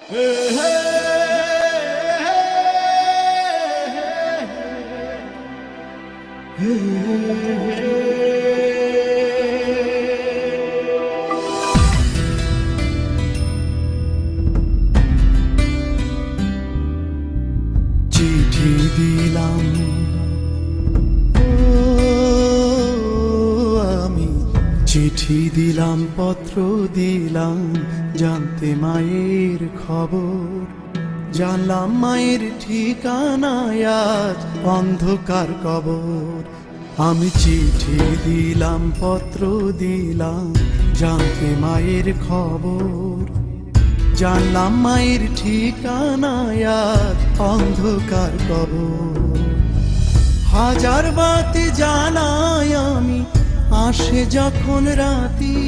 চিঠি দিলাম আমি চিঠি দিলাম, পত্র দিলাম, জানতে মায়ের খবর। জানলাম মায়ের ঠিকানায় আজ অন্ধকার কবর। আমি চিঠি দিলাম, পত্র দিলাম, জানতে মায়ের খবর। জানলাম মায়ের ঠিকানায় আজ অন্ধকার কবর। হাজার বাতি জ্বালাই আমি, আসে যখন রাতি,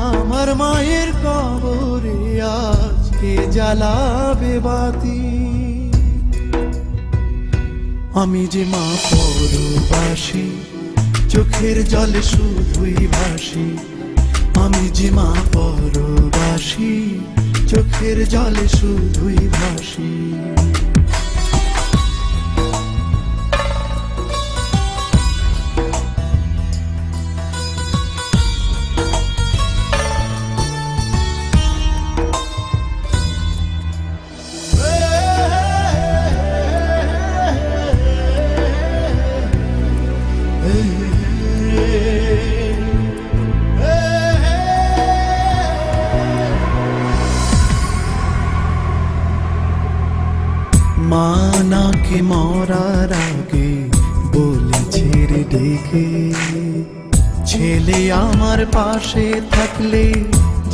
আমার মায়ের কবরে আজকে জ্বালাবে বাতি। আমি যে মা পরবাসী, চোখের জলে শুধুই ভাসি। আমি যে মা পরবাসী, চোখের জলে শুধুই ভাসি। মা নাকি মরার আগে বলেছে রে ডেকে, ছেলে আমার পাশে থাকলে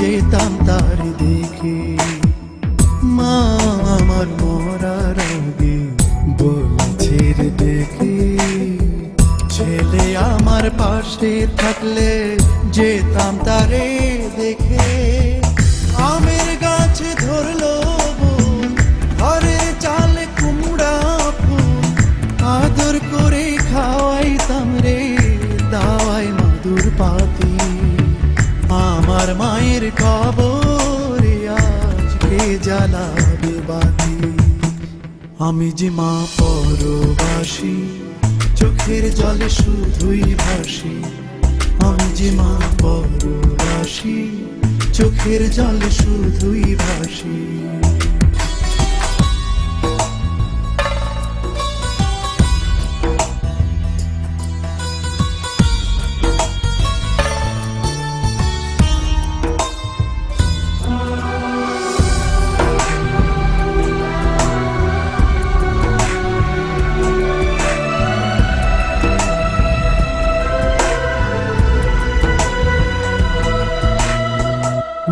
যেতাম তার দেখে। মা আমার মরার আগে বলেছে রে ডেকে, ছেলে আমার পাশে থাকলে যেতাম তারে দেখে। আমের গাছে ধরলো ঘরে চালে কুমড়া ফুল, আদর করে খাওয়াইতাম রে দাওয়াই মধুর পাতি। আমার মায়ের কবরে আজকে জ্বালাবে বাতি। আমি যে মা পরবাসী, চোখের জলে শুধুই ভাসি। আমি যে মা পরবাসী, চোখের জলে শুধুই ভাসি।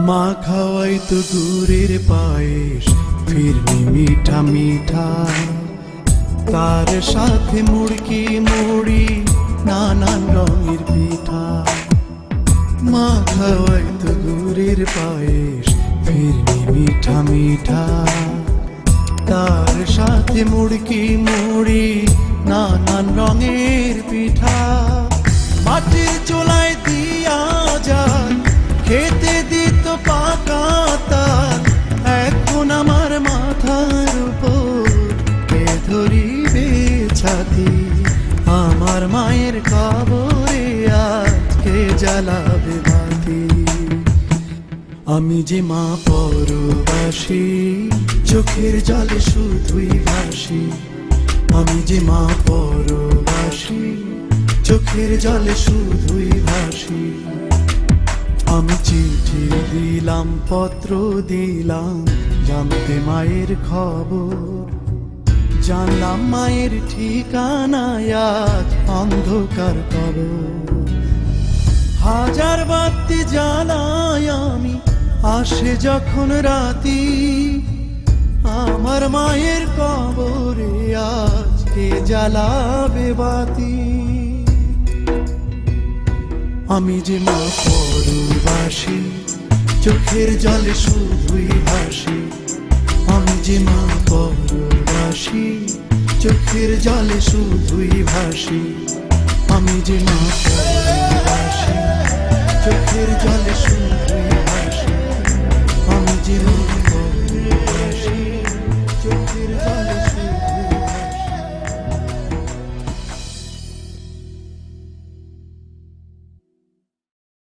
মা খাওয়াই তো গুড়ের পায়েস, ফিরনি মিঠা মিঠা, তার সাথে মুড়কি মুড়ি, নানান রঙের পিঠা। মা খাওয়াই তো গুড়ের পায়েস, ফিরনি মিঠা মিঠা, তার সাথে মুড়কি মুড়ি, নানান রঙের পিঠা। মাটির চুলায় দিয়া যান, খেতে দিত পাকা তাল, এখন আমার মাথার উপর কে ধরিবে ছাতি। আমার মায়ের কবরে আজকে জ্বালাবে বাতি। আমি যে মা পরবাসী, চোখের জলে শুধুই ভাসি। আমি যে মা পরবাসী, চোখের জলে শুধুই ভাসি। আমি চিঠি দিলাম, পত্র দিলাম, জানতে মায়ের খবর। জানলাম মায়ের ঠিকানায় আজ অন্ধকার কবর। হাজার বাতি জ্বালাই আমি, আসে যখন রাতি, আমার মায়ের কবরে আজকে জ্বালাবে বাতি। আমি যে মা পরবাসী, চোখের জলে শুধুই ভাসি। আমি যে মা পরবাসী, চোখের জলে শুধুই ভাসি। আমি যে মা পরবাসী, চোখের জলে শুধু